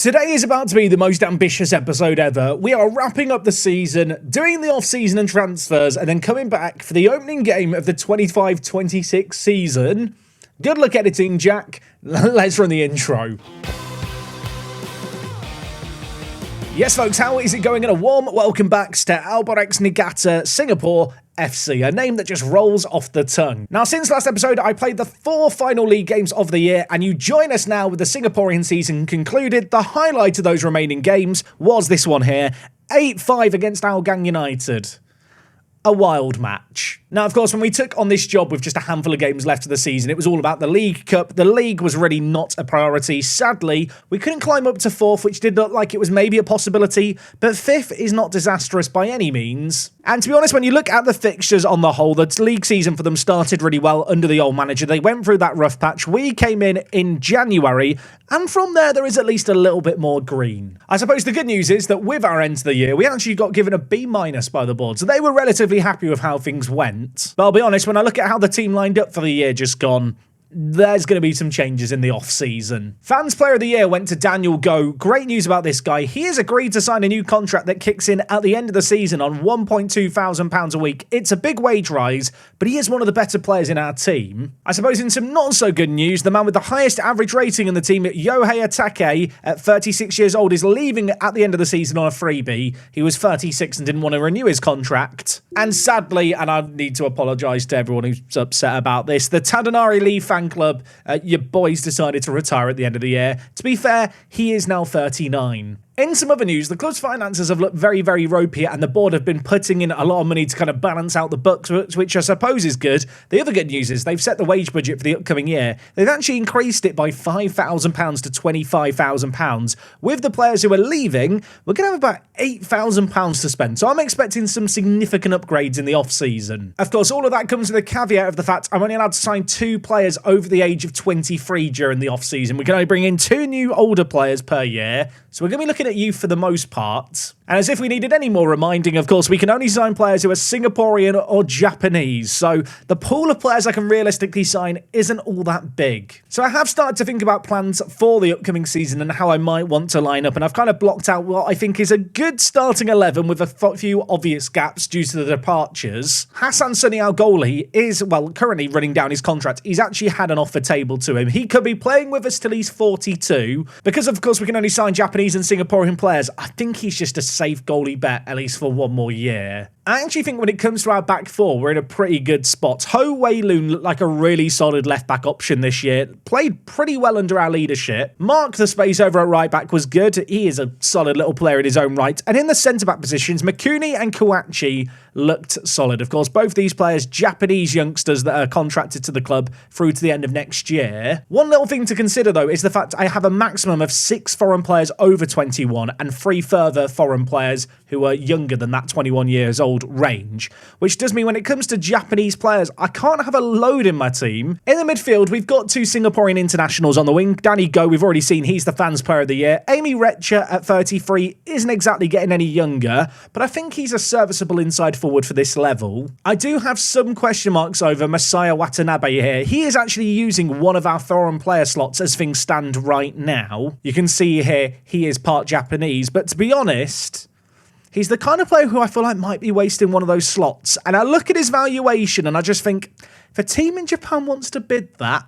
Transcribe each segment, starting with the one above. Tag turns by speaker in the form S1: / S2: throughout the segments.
S1: Today is about to be the most ambitious episode ever. We are wrapping up the season, doing the off-season and transfers, and then coming back for the opening game of the 25-26 season. Good luck editing, Jack. Let's run the intro. Yes, folks, how is it going? And a warm welcome back to Alborex Niigata Singapore FC, a name that just rolls off the tongue. Now, since last episode, I played the 4 final league games of the year, and you join us now with the Singaporean season concluded. The highlight of those remaining games was this one here, 8-5 against Hougang United. A wild match. Now, of course, when we took on this job with just a handful of games left of the season, it was all about the League Cup. The league was really not a priority. Sadly, we couldn't climb up to 4th, which did look like it was maybe a possibility, but 5th is not disastrous by any means. And to be honest, when you look at the fixtures on the whole, the league season for them started really well under the old manager. They went through that rough patch. We came in January, and from there is at least a little bit more green. I suppose the good news is that with our end of the year, we actually got given a B- by the board, so they were relatively happy with how things went. But I'll be honest, when I look at how the team lined up for the year just gone, there's going to be some changes in the off-season. Fans Player of the Year went to Daniel Go. Great news about this guy. He has agreed to sign a new contract that kicks in at the end of the season on £1,200 a week. It's a big wage rise, but he is one of the better players in our team. I suppose in some not-so-good news, the man with the highest average rating in the team, Yohei Atake, at 36 years old, is leaving at the end of the season on a freebie. He was 36 and didn't want to renew his contract. And sadly, and I need to apologise to everyone who's upset about this, the Tadanari Lee fan club, your boys decided to retire at the end of the year. To be fair, he is now 39. In some other news, the club's finances have looked very, very ropey, and the board have been putting in a lot of money to kind of balance out the books, which I suppose is good. The other good news is they've set the wage budget for the upcoming year. They've actually increased it by £5,000 to £25,000. With the players who are leaving, we're going to have about £8,000 to spend, so I'm expecting some significant upgrades in the off-season. Of course, all of that comes with a caveat of the fact I'm only allowed to sign 2 players over the age of 23 during the off-season. We can only bring in 2 new older players per year, so we're going to be looking at youth for the most part. And as if we needed any more reminding, of course, we can only sign players who are Singaporean or Japanese, so the pool of players I can realistically sign isn't all that big. So I have started to think about plans for the upcoming season and how I might want to line up, and I've kind of blocked out what I think is a good starting 11 with a few obvious gaps due to the departures. Hassan Sunny, our goalie, is, well, currently running down his contract. He's actually had an offer tabled to him. He could be playing with us till he's 42. Because, of course, we can only sign Japanese and Singaporean players, I think he's just a safe goalie bet, at least for 1 more year. I actually think when it comes to our back 4, we're in a pretty good spot. Ho Wei-Loon looked like a really solid left-back option this year. Played pretty well under our leadership. Mark, the space over at right-back, was good. He is a solid little player in his own right. And in the centre-back positions, Makuni and Kouachi looked solid. Of course, both these players, Japanese youngsters that are contracted to the club through to the end of next year. One little thing to consider, though, is the fact I have a maximum of 6 foreign players over 21 and 3 further foreign players who are younger than that 21 years old range, which does mean when it comes to Japanese players, I can't have a load in my team. In the midfield, we've got 2 Singaporean internationals on the wing. Danny Go, we've already seen, he's the fans player of the year. Amy Retcher at 33 isn't exactly getting any younger, but I think he's a serviceable inside forward for this level. I do have some question marks over Masaya Watanabe here. He is actually using one of our foreign player slots as things stand right now. You can see here he is part Japanese, but to be honest, he's the kind of player who I feel like might be wasting one of those slots. And I look at his valuation and I just think, if a team in Japan wants to bid that,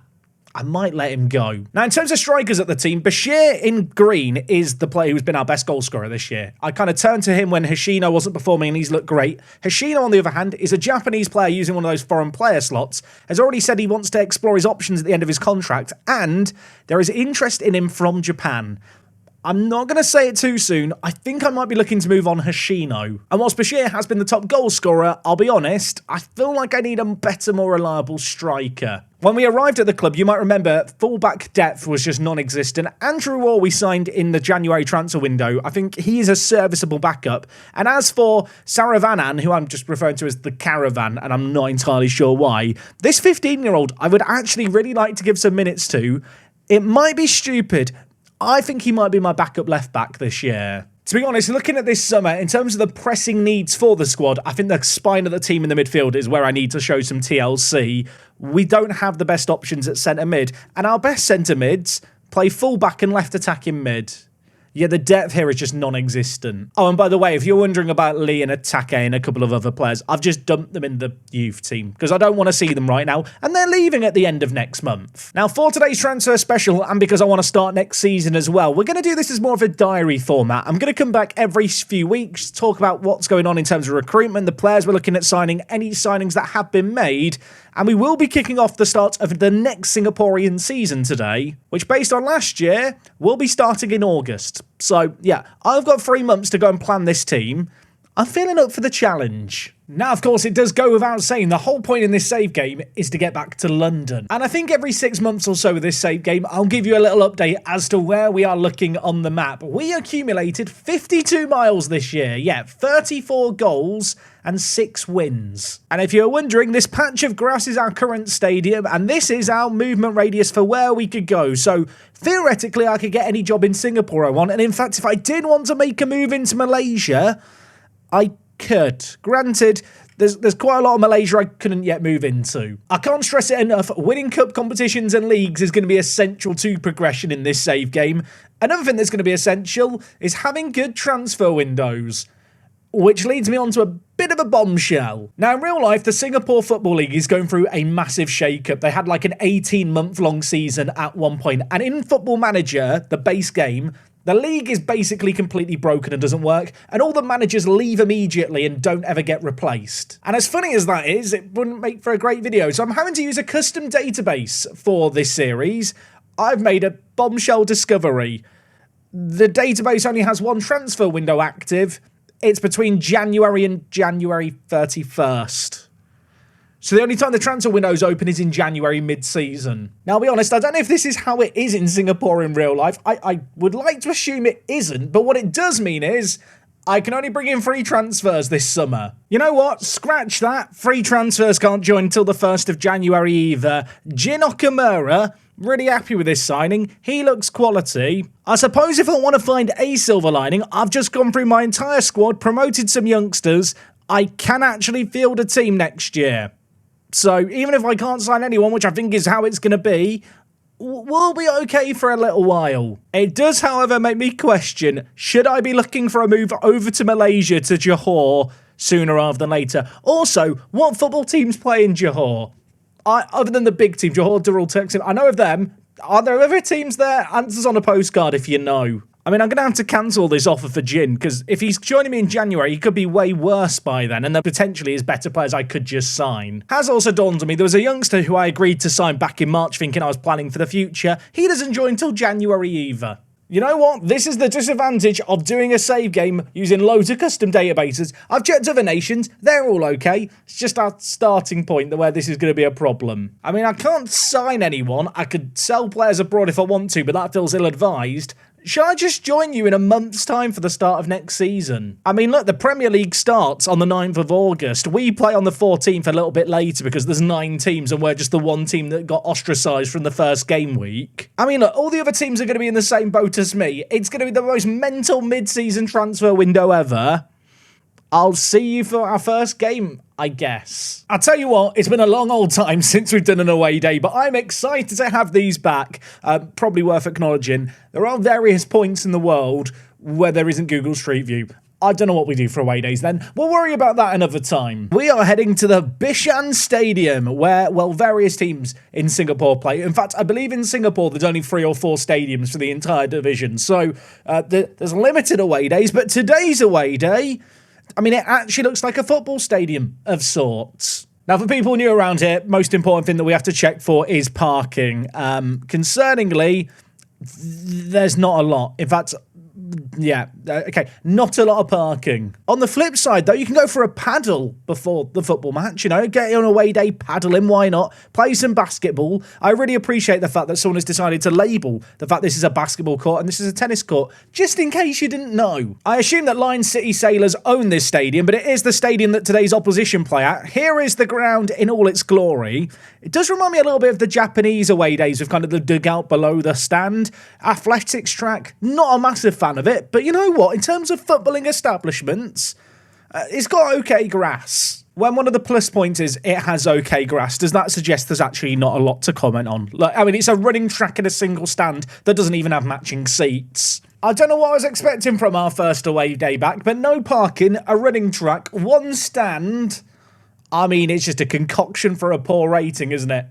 S1: I might let him go. Now, in terms of strikers at the team, Bashir in green is the player who's been our best goal scorer this year. I kind of turned to him when Hoshino wasn't performing and he's looked great. Hoshino, on the other hand, is a Japanese player using one of those foreign player slots, has already said he wants to explore his options at the end of his contract, and there is interest in him from Japan. I'm not going to say it too soon. I think I might be looking to move on Hoshino. And whilst Bashir has been the top goal scorer, I'll be honest, I feel like I need a better, more reliable striker. When we arrived at the club, you might remember, fullback depth was just non-existent. Andrew Orr we signed in the January transfer window. I think he is a serviceable backup. And as for Saravanan, who I'm just referring to as the Caravan, and I'm not entirely sure why, this 15-year-old I would actually really like to give some minutes to. It might be stupid. I think he might be my backup left-back this year. To be honest, looking at this summer, in terms of the pressing needs for the squad, I think the spine of the team in the midfield is where I need to show some TLC. We don't have the best options at centre mid, and our best centre mids play full-back and left attacking mid. Yeah, the depth here is just non-existent. Oh, and by the way, if you're wondering about Lee and Atake and a couple of other players, I've just dumped them in the youth team because I don't want to see them right now, and they're leaving at the end of next month. Now, for today's transfer special, and because I want to start next season as well, we're going to do this as more of a diary format. I'm going to come back every few weeks, talk about what's going on in terms of recruitment, the players we're looking at signing, any signings that have been made, and we will be kicking off the start of the next Singaporean season today, which based on last year, will be starting in August. So yeah, I've got 3 months to go and plan this team. I'm feeling up for the challenge. Now, of course, it does go without saying, the whole point in this save game is to get back to London. And I think every 6 months or so with this save game, I'll give you a little update as to where we are looking on the map. We accumulated 52 miles this year. Yeah, 34 goals and 6 wins. And if you're wondering, this patch of grass is our current stadium, and this is our movement radius for where we could go. So theoretically, I could get any job in Singapore I want. And in fact, if I did want to make a move into Malaysia, I could. Granted, there's quite a lot of Malaysia I couldn't yet move into. I can't stress it enough, winning cup competitions and leagues is going to be essential to progression in this save game. Another thing that's going to be essential is having good transfer windows, which leads me on to a bit of a bombshell. Now, in real life, the Singapore Football League is going through a massive shake-up. They had like an 18-month-long season at one point, and in Football Manager, the base game, the league is basically completely broken and doesn't work, and all the managers leave immediately and don't ever get replaced. And as funny as that is, it wouldn't make for a great video, so I'm having to use a custom database for this series. I've made a bombshell discovery. The database only has one transfer window active. It's between January and January 31st. So the only time the transfer window is open is in January mid-season. Now, I'll be honest, I don't know if this is how it is in Singapore in real life. I would like to assume it isn't, but what it does mean is I can only bring in free transfers this summer. You know what? Scratch that. Free transfers can't join until the 1st of January either. Jin Okamura, really happy with this signing. He looks quality. I suppose if I want to find a silver lining, I've just gone through my entire squad, promoted some youngsters. I can actually field a team next year. So even if I can't sign anyone, which I think is how it's going to be, we'll be okay for a little while. It does, however, make me question, should I be looking for a move over to Malaysia, to Johor, sooner rather than later? Also, what football teams play in Johor? Other than the big team, Johor Darul Turks, I know of them. Are there other teams there? Answers on a postcard if you know. I mean, I'm going to have to cancel this offer for Jin, because if he's joining me in January, he could be way worse by then, and there potentially is better players I could just sign. Has also dawned on me, there was a youngster who I agreed to sign back in March thinking I was planning for the future. He doesn't join until January either. You know what? This is the disadvantage of doing a save game using loads of custom databases. I've checked other nations. They're all okay. It's just our starting point where this is going to be a problem. I mean, I can't sign anyone. I could sell players abroad if I want to, but that feels ill-advised. Should I just join you in a month's time for the start of next season? I mean, look, the Premier League starts on the 9th of August. We play on the 14th a little bit later because there's 9 teams and we're just the one team that got ostracised from the first game week. I mean, look, all the other teams are going to be in the same boat as me. It's going to be the most mental mid-season transfer window ever. I'll see you for our first game, I guess. I'll tell you what, it's been a long old time since we've done an away day, but I'm excited to have these back. Probably worth acknowledging, there are various points in the world where there isn't Google Street View. I don't know what we do for away days then. We'll worry about that another time. We are heading to the Bishan Stadium where, well, various teams in Singapore play. In fact, I believe in Singapore there's only 3 or 4 stadiums for the entire division. So there's limited away days, but today's away day, I mean, it actually looks like a football stadium of sorts. Now, for people new around here, most important thing that we have to check for is parking. Concerningly, there's not a lot. In fact, yeah, okay, not a lot of parking. On the flip side, though, you can go for a paddle before the football match, you know, get on a away day, paddling, why not? Play some basketball. I really appreciate the fact that someone has decided to label the fact this is a basketball court and this is a tennis court, just in case you didn't know. I assume that Lion City Sailors own this stadium, but it is the stadium that today's opposition play at. Here is the ground in all its glory. It does remind me a little bit of the Japanese away days with kind of the dugout below the stand. Athletics track, not a massive fan of it, but you know what? In terms of footballing establishments, it's got okay grass. When one of the plus points is it has okay grass, does that suggest there's actually not a lot to comment on? Like, I mean, it's a running track in a single stand that doesn't even have matching seats. I don't know what I was expecting from our first away day back, but no parking, a running track, one stand. I mean, it's just a concoction for a poor rating, isn't it?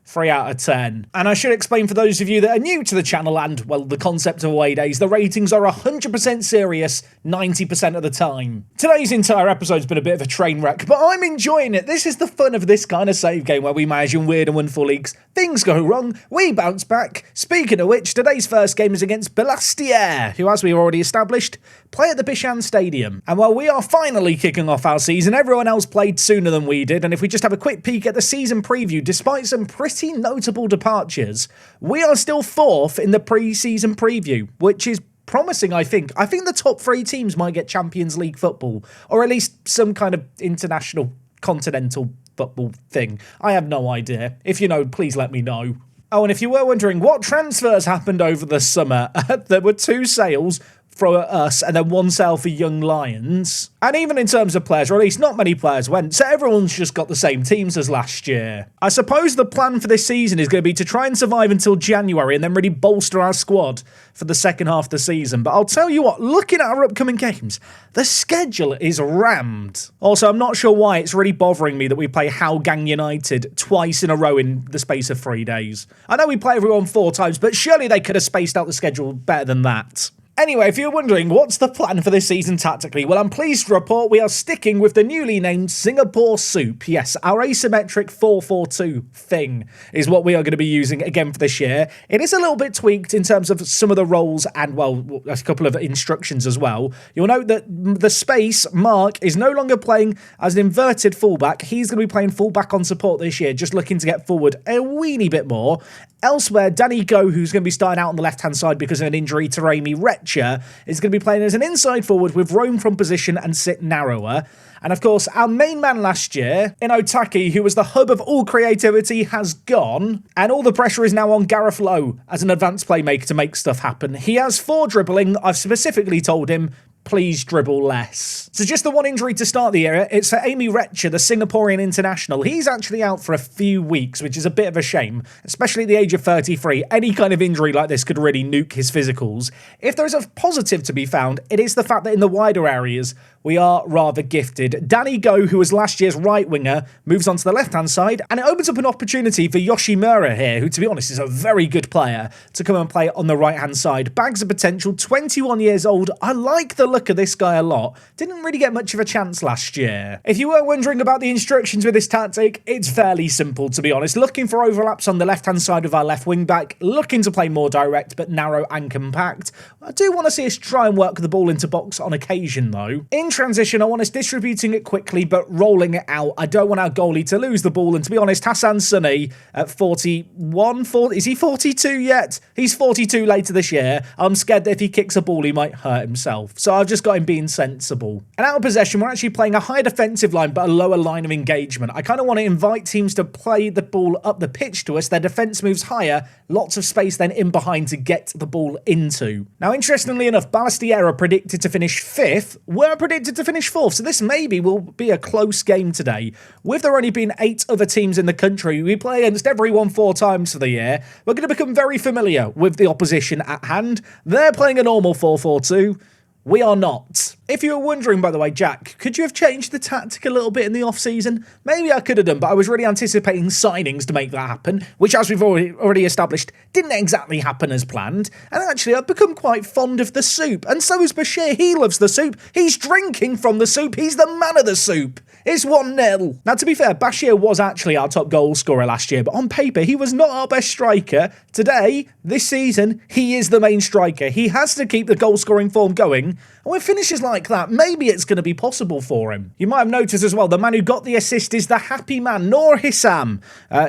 S1: 3 out of 10. And I should explain for those of you that are new to the channel and, well, the concept of away days, the ratings are 100% serious 90% of the time. Today's entire episode's been a bit of a train wreck, but I'm enjoying it. This is the fun of this kind of save game where we manage in weird and wonderful leagues. Things go wrong, we bounce back. Speaking of which, today's first game is against Bishan, who, as we've already established, play at the Bishan Stadium. And while we are finally kicking off our season, everyone else played sooner than we did, and if we just have a quick peek at the season preview, despite some pretty notable departures, we are still 4th in the pre-season preview, which is promising, I think. I think the top 3 teams might get Champions League football, or at least some kind of international continental football thing. I have no idea. If you know, please let me know. Oh, and if you were wondering what transfers happened over the summer, there were 2 sales for us and then 1 sale for Young Lions. And even in terms of players, or at least not many players went, so everyone's just got the same teams as last year. I suppose the plan for this season is going to be to try and survive until January and then really bolster our squad for the second half of the season. But I'll tell you what, looking at our upcoming games, the schedule is rammed. Also, I'm not sure why it's really bothering me that we play Howgang United twice in a row in the space of 3 days. I know we play everyone 4 times, but surely they could have spaced out the schedule better than that. Anyway, if you're wondering what's the plan for this season tactically, well, I'm pleased to report we are sticking with the newly named Singapore Soup. Yes, our asymmetric 4-4-2 thing is what we are going to be using again for this year. It is a little bit tweaked in terms of some of the roles and, well, a couple of instructions as well. You'll note that the space, Mark, is no longer playing as an inverted fullback. He's going to be playing fullback on support this year, just looking to get forward a weeny bit more. Elsewhere, Danny Go, who's going to be starting out on the left-hand side because of an injury to Rami Retcher, is going to be playing as an inside forward with roam from position and sit narrower. And of course, our main man last year, in Otaki, who was the hub of all creativity, has gone. And all the pressure is now on Gareth Lowe as an advanced playmaker to make stuff happen. He has 4 dribbling. I've specifically told him, please dribble less. So just the 1 injury to start the year, it's for Amy Retcher, the Singaporean international. He's actually out for a few weeks, which is a bit of a shame, especially at the age of 33. Any kind of injury like this could really nuke his physicals. If there is a positive to be found, it is the fact that in the wider areas, we are rather gifted. Danny Go, who was last year's right winger, moves on to the left-hand side, and it opens up an opportunity for Yoshimura here, who, to be honest, is a very good player, to come and play on the right-hand side. Bags of potential, 21 years old. I like the look of this guy a lot. Didn't really get much of a chance last year. If you were wondering about the instructions with this tactic, it's fairly simple, to be honest. Looking for overlaps on the left-hand side of our left wing-back, looking to play more direct, but narrow and compact. I do want to see us try and work the ball into box on occasion, though. In transition, I want us distributing it quickly, but rolling it out. I don't want our goalie to lose the ball, and to be honest, Hassan Sunny at 41, is he 42 yet? He's 42 later this year. I'm scared that if he kicks a ball, he might hurt himself. So I've just got him being sensible. And out of possession, we're actually playing a high defensive line, but a lower line of engagement. I kind of want to invite teams to play the ball up the pitch to us. Their defence moves higher, lots of space then in behind to get the ball into. Now, interestingly enough, Balastiera predicted to finish 5th. We're predicted to finish 4th, so this maybe will be a close game today. With there only being 8 other teams in the country, we play against everyone 4 times for the year. We're going to become very familiar with the opposition at hand. They're playing a normal 4-4-2. We are not. If you were wondering, by the way, Jack, could you have changed the tactic a little bit in the off-season? Maybe I could have done, but I was really anticipating signings to make that happen, which, as we've already established, didn't exactly happen as planned. And actually, I've become quite fond of the soup. And so is Bashir. He loves the soup. He's drinking from the soup. He's the man of the soup. It's 1-0. Now, to be fair, Bashir was actually our top goal scorer last year, but on paper, he was not our best striker. Today, this season, he is the main striker. He has to keep the goal-scoring form going. And with finishes like that, maybe it's going to be possible for him. You might have noticed as well, the man who got the assist is the happy man, Noor Hissam,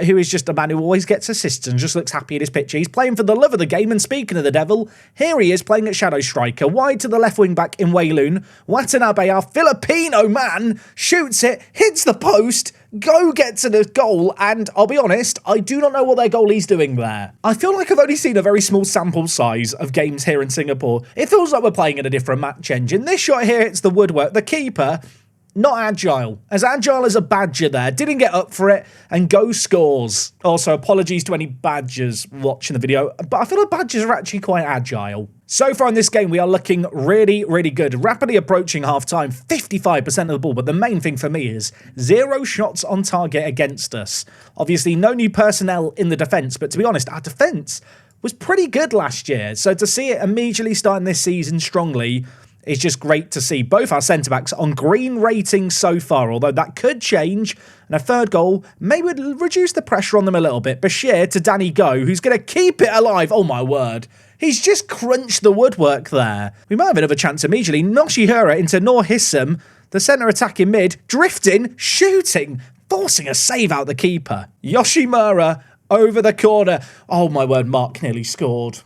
S1: who is just a man who always gets assists and just looks happy in his picture. He's playing for the love of the game, and speaking of the devil, here he is playing at shadow striker, wide to the left wing back in Wayloon. Watanabe, our Filipino man, shoots it, hits the post. Go get to the goal, and I'll be honest, I do not know what their goalie's doing there. I feel like I've only seen a very small sample size of games here in Singapore. It feels like we're playing in a different match engine. This shot here, it's the woodwork. The keeper, not agile. As agile as a badger there. Didn't get up for it, and Go scores. Also, apologies to any badgers watching the video, but I feel like badgers are actually quite agile. So far in this game, we are looking really, really good. Rapidly approaching half-time, 55% of the ball. But the main thing for me is 0 shots on target against us. Obviously, no new personnel in the defence. But to be honest, our defence was pretty good last year. So to see it immediately starting this season strongly is just great to see. Both our centre-backs on green ratings so far, although that could change. And a third goal maybe would reduce the pressure on them a little bit. Bashir to Danny Go, who's going to keep it alive. Oh, my word. He's just crunched the woodwork there. We might have another chance immediately. Noshihira into Noor Hissam, the centre attacking mid, drifting, shooting, forcing a save out the keeper. Yoshimura over the corner. Oh, my word, Mark nearly scored.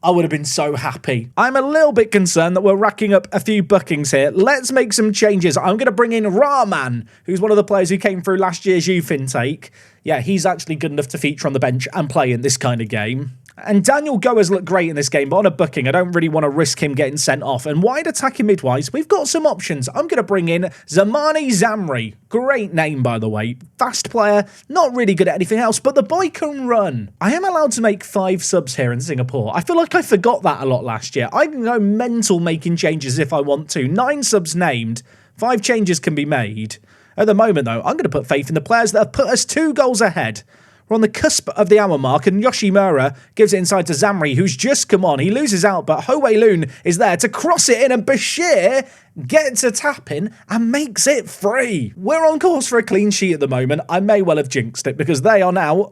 S1: I would have been so happy. I'm a little bit concerned that we're racking up a few bookings here. Let's make some changes. I'm going to bring in Rahman, who's one of the players who came through last year's youth intake. Yeah, he's actually good enough to feature on the bench and play in this kind of game. And Daniel Goer's looked great in this game, but on a booking, I don't really want to risk him getting sent off. And wide attacking midwise, we've got some options. I'm going to bring in Zamani Zamri. Great name, by the way. Fast player, not really good at anything else, but the boy can run. I am allowed to make 5 subs here in Singapore. I feel like I forgot that a lot last year. I can go mental making changes if I want to. 9 subs named, 5 changes can be made. At the moment, though, I'm going to put faith in the players that have put us 2 goals ahead. We're on the cusp of the hour mark, and Yoshimura gives it inside to Zamri, who's just come on. He loses out, but Ho Wei Loon is there to cross it in, and Bashir gets a tap in and makes it free. We're on course for a clean sheet at the moment. I may well have jinxed it because they are now,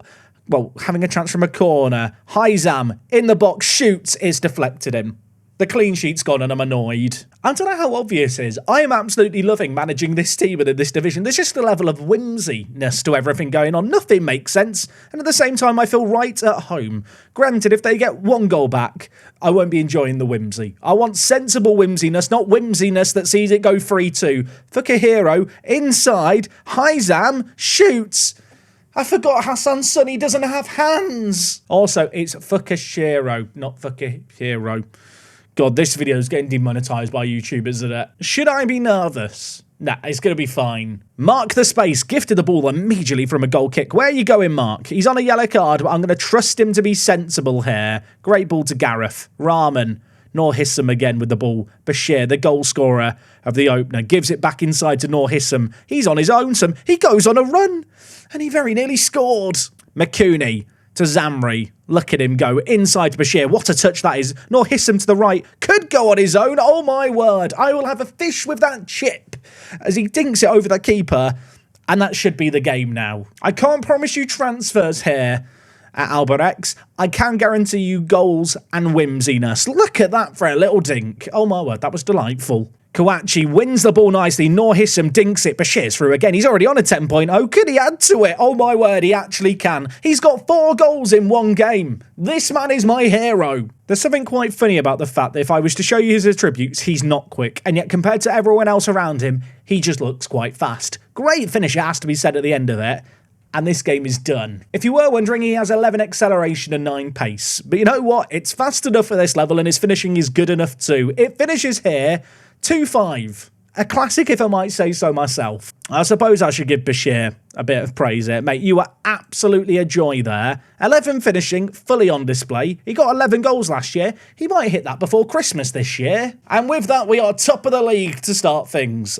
S1: well, having a chance from a corner. Hizam in the box, shoots, is deflected in. The clean sheet's gone and I'm annoyed. I don't know how obvious it is. I am absolutely loving managing this team and in this division. There's just a level of whimsiness to everything going on. Nothing makes sense. And at the same time, I feel right at home. Granted, if they get 1 goal back, I won't be enjoying the whimsy. I want sensible whimsiness, not whimsiness that sees it go 3-2. Fukahiro, inside, Hizam, shoots. I forgot Hassan Sunny doesn't have hands. Also, it's Fukashiro, not Fukahiro. God, this video is getting demonetized by YouTube, isn't it? Should I be nervous? Nah, it's going to be fine. Mark the space, gifted the ball immediately from a goal kick. Where are you going, Mark? He's on a yellow card, but I'm going to trust him to be sensible here. Great ball to Gareth. Rahman. Noor Hissam again with the ball. Bashir, the goal scorer of the opener, gives it back inside to Noor Hissam. He's on his own. He goes on a run, and he very nearly scored. Makuni to Zamri. Look at him go inside to Bashir. What a touch that is. Noor Hissam to the right. Could go on his own. Oh my word. I will have a fish with that chip as he dinks it over the keeper. And that should be the game now. I can't promise you transfers here at Albirex. I can guarantee you goals and whimsiness. Look at that for a little dink. Oh my word, that was delightful. Kawachi wins the ball nicely. Noor Hissam dinks it. Bashir's through again. He's already on a 10.0. Could he add to it? Oh my word, he actually can. He's got 4 goals in 1 game. This man is my hero. There's something quite funny about the fact that if I was to show you his attributes, he's not quick. And yet compared to everyone else around him, he just looks quite fast. Great finisher, has to be said at the end of it. And this game is done. If you were wondering, he has 11 acceleration and 9 pace. But you know what? It's fast enough for this level and his finishing is good enough too. It finishes here 2-5. A classic, if I might say so myself. I suppose I should give Bashir a bit of praise here. Mate, you were absolutely a joy there. 11 finishing, fully on display. He got 11 goals last year. He might hit that before Christmas this year. And with that, we are top of the league to start things.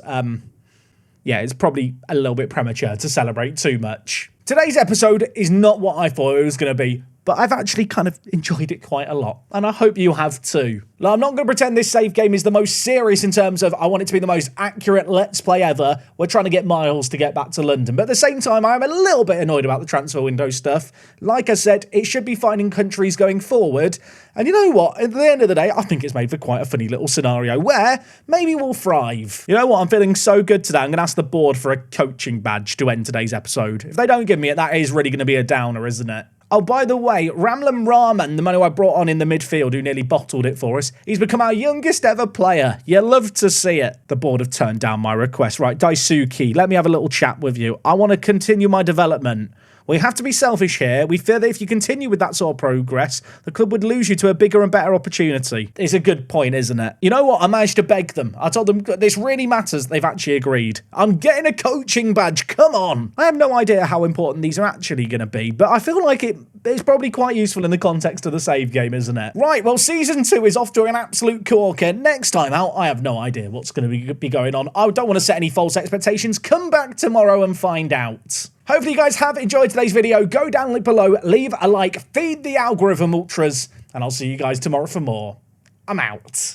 S1: Yeah, it's probably a little bit premature to celebrate too much. Today's episode is not what I thought it was going to be, but I've actually kind of enjoyed it quite a lot, and I hope you have too. Now, I'm not going to pretend this save game is the most serious in terms of I want it to be the most accurate Let's Play ever. We're trying to get miles to get back to London, but at the same time, I'm a little bit annoyed about the transfer window stuff. Like I said, it should be fine in countries going forward, and you know what? At the end of the day, I think it's made for quite a funny little scenario where maybe we'll thrive. You know what? I'm feeling so good today, I'm going to ask the board for a coaching badge to end today's episode. If they don't give me it, that is really going to be a downer, isn't it? Oh, by the way, Ramlan Rahman, the man who I brought on in the midfield who nearly bottled it for us, he's become our youngest ever player. You love to see it. The board have turned down my request. Right, Daisuke, let me have a little chat with you. I want to continue my development. We have to be selfish here. We fear that if you continue with that sort of progress, the club would lose you to a bigger and better opportunity. It's a good point, isn't it? You know what? I managed to beg them. I told them this really matters. They've actually agreed. I'm getting a coaching badge. Come on. I have no idea how important these are actually going to be, but I feel like it it's probably quite useful in the context of the save game, isn't it? Right, well, Season 2 is off to an absolute corker. Next time out, I have no idea what's going to be going on. I don't want to set any false expectations. Come back tomorrow and find out. Hopefully you guys have enjoyed today's video. Go down link below, leave a like, feed the algorithm ultras, and I'll see you guys tomorrow for more. I'm out.